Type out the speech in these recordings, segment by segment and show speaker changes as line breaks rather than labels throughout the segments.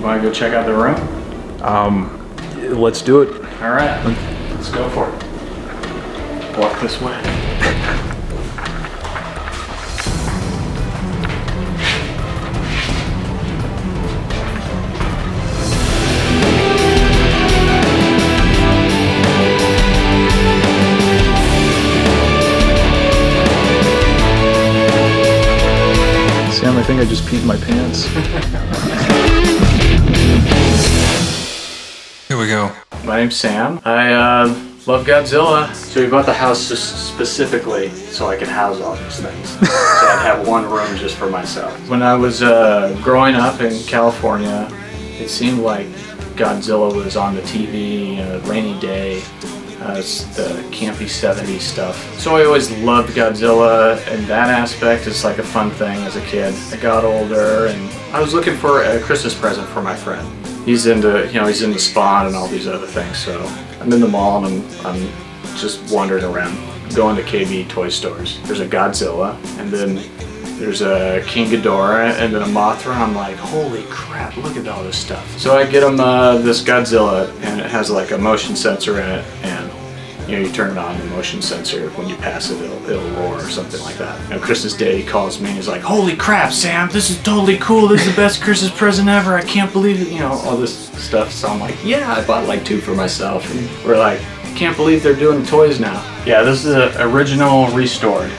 Want to go check out the room?
Let's do it.
All right, let's go for it. Walk this way.
Sam, I think I just peed my pants.
Here we go.
My name's Sam. I love Godzilla. So we bought the house just specifically so I could house all these things. So I'd have one room just for myself. When I was growing up in California, it seemed like Godzilla was on the TV, a rainy day. It's the campy 70s stuff. So I always loved Godzilla, and that aspect is like a fun thing as a kid. I got older and I was looking for a Christmas present for my friend. He's into Spawn and all these other things. So I'm in the mall and I'm just wandering around, going to KB toy stores. There's a Godzilla, and then there's a King Ghidorah, and then a Mothra. I'm like, holy crap, look at all this stuff. So I get him this Godzilla, and it has like a motion sensor in it, and you turn it on, the motion sensor, when you pass it, it'll roar or something like that. Christmas Day, he calls me and he's like, holy crap, Sam, this is totally cool. This is the best Christmas present ever. I can't believe it, all this stuff. So I'm like, yeah, I bought like 2 for myself. And we're like, I can't believe they're doing toys now. Yeah, this is an original restored.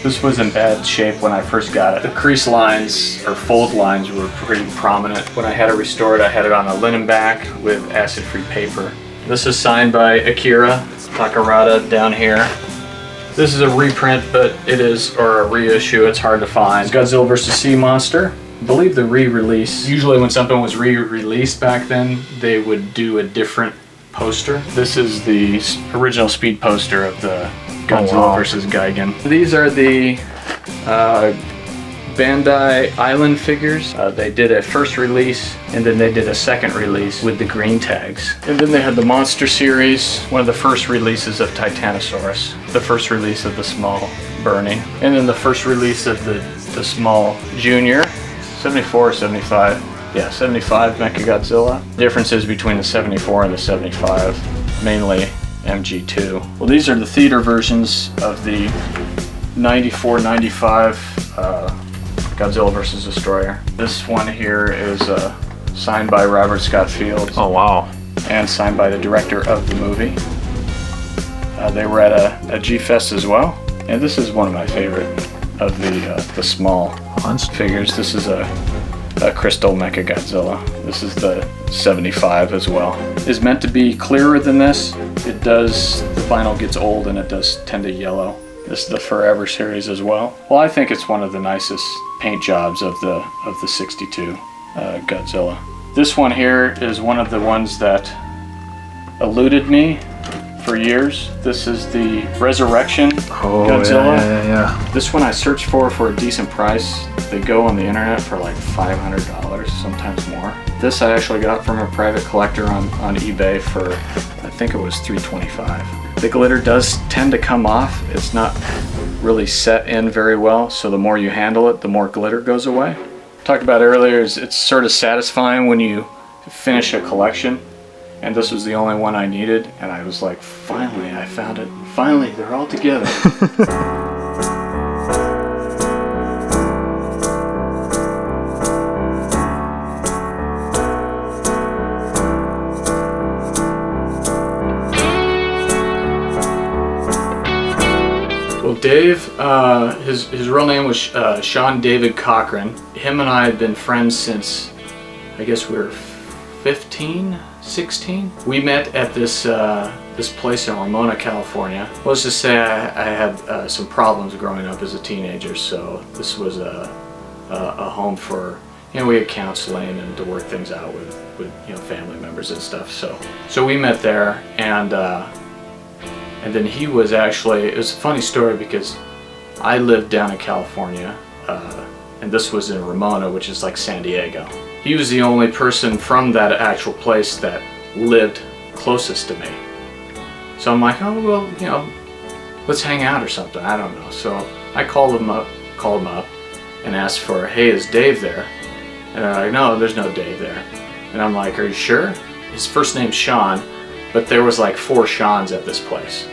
This was in bad shape when I first got it. The crease lines or fold lines were pretty prominent. When I had it restored, I had it on a linen back with acid-free paper. This is signed by Akira Takarada down here. This is a reprint, but or a reissue, it's hard to find. It's Godzilla vs. Sea Monster. I believe the re-release, usually when something was re-released back then, they would do a different poster. This is the original speed poster of the Godzilla vs. Gigan. These are the Bandai Island figures. They did a first release, and then they did a second release with the green tags. And then they had the Monster series, one of the first releases of Titanosaurus, the first release of the small Burning, and then the first release of the small Junior, 74 or 75. Yeah, 75 Mechagodzilla. Differences between the 74 and the 75, mainly MG2. Well, these are the theater versions of the 94-95 Godzilla vs. Destroyer. This one here is signed by Robert Scott Fields.
Oh, wow.
And signed by the director of the movie. They were at a G-Fest as well. And this is one of my favorite of the small figures. This is a Crystal Mechagodzilla. This is the 75 as well. It's meant to be clearer than this. The vinyl gets old and it does tend to yellow. This is the Forever series as well. Well, I think it's one of the nicest paint jobs of the 62 Godzilla. This one here is one of the ones that eluded me for years. This is the Resurrection Godzilla.
Yeah.
This one I searched for a decent price. They go on the internet for like $500, sometimes more. This I actually got from a private collector on eBay for, I think it was $325. The glitter does tend to come off. It's not really set in very well, so the more you handle it, the more glitter goes away. Talked about earlier, it's sort of satisfying when you finish a collection, and this was the only one I needed, and I was like, finally, I found it. Finally, they're all together. Well, Dave, his real name was Sean David Cochran. Him and I had been friends since, I guess we were 15, 16. We met at this place in Ramona, California. Let's just say I had some problems growing up as a teenager, so this was a home for, we had counseling and to work things out with family members and stuff. So we met there, and then he was actually, it was a funny story because I lived down in California, and this was in Ramona, which is like San Diego. He was the only person from that actual place that lived closest to me. So I'm like, oh, well, let's hang out or something, I don't know. So I called him up and asked for, hey, is Dave there? And they're like, no, there's no Dave there. And I'm like, are you sure? His first name's Sean, but there was like 4 Seans at this place.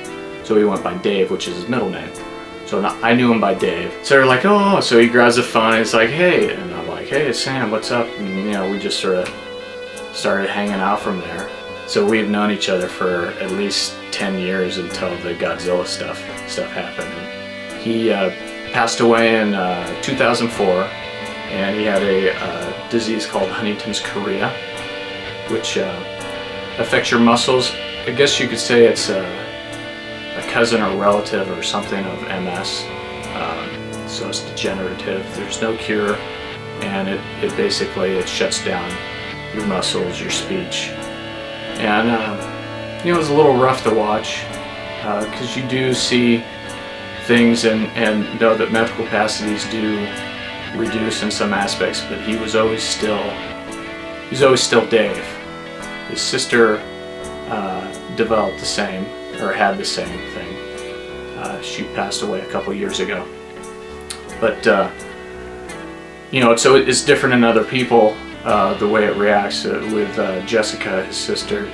So he went by Dave, which is his middle name. So I knew him by Dave. So they're like, oh, so he grabs the phone and he's like, hey. And I'm like, hey, it's Sam, what's up? And you know, we just sort of started hanging out from there. So we've known each other for at least 10 years until the Godzilla stuff happened. And he passed away in 2004, and he had a disease called Huntington's chorea, which affects your muscles. I guess you could say it's a cousin or relative or something of MS. So it's degenerative. There's no cure, and it basically shuts down your muscles, your speech. And you know, it was a little rough to watch because you do see things and know that mental capacities do reduce in some aspects, but he was always still Dave. His sister developed the same, or had the same thing. She passed away a couple years ago. But you know, so it's different in other people, the way it reacts. With Jessica, his sister,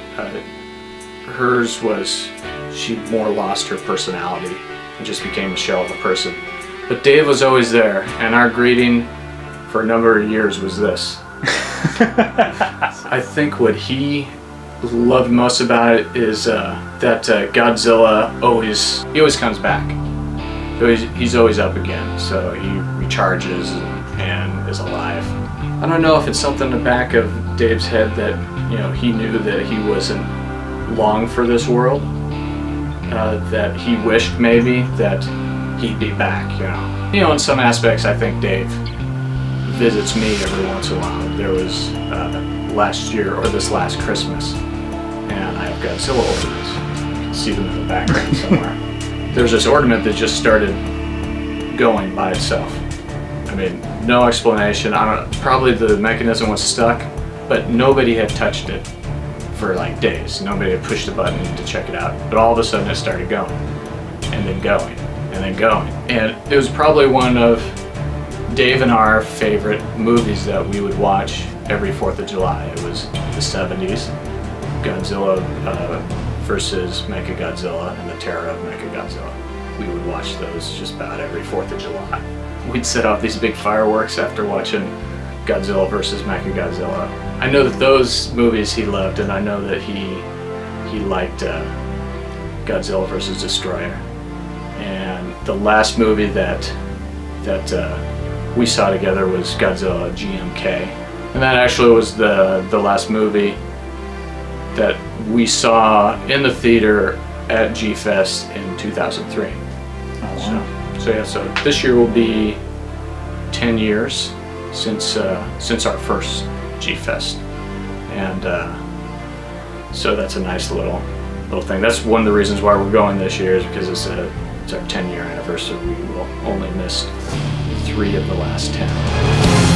hers was, she more lost her personality and just became a shell of a person. But Dave was always there, and our greeting for a number of years was this. I think what he loved most about it is that Godzilla always comes back. So he's always up again, so he recharges and is alive. I don't know if it's something in the back of Dave's head that, you know, he knew that he wasn't long for this world, that he wished maybe that he'd be back, you know. You know, in some aspects I think Dave visits me every once in a while. There was last year, or this last Christmas, and I have Godzilla ornaments. You can see them in the background somewhere. There's this ornament that just started going by itself. I mean, no explanation. I don't know, probably the mechanism was stuck, but nobody had touched it for like days. Nobody had pushed a button to check it out. But all of a sudden it started going, and then going, and then going. And it was probably one of Dave and our favorite movies that we would watch every 4th of July. It was the 70s, Godzilla versus Mechagodzilla, and the terror of Mechagodzilla. We would watch those just about every 4th of July. We'd set off these big fireworks after watching Godzilla versus Mechagodzilla. I know that those movies he loved, and I know that he liked Godzilla versus Destroyer. And the last movie that we saw together was Godzilla GMK. And that actually was the last movie that we saw in the theater at G-Fest in 2003.
Oh, wow.
So yeah, so this year will be 10 years since our first G-Fest. And so that's a nice little thing. That's one of the reasons why we're going this year, is because it's our 10-year anniversary. We will only miss 3 of the last 10.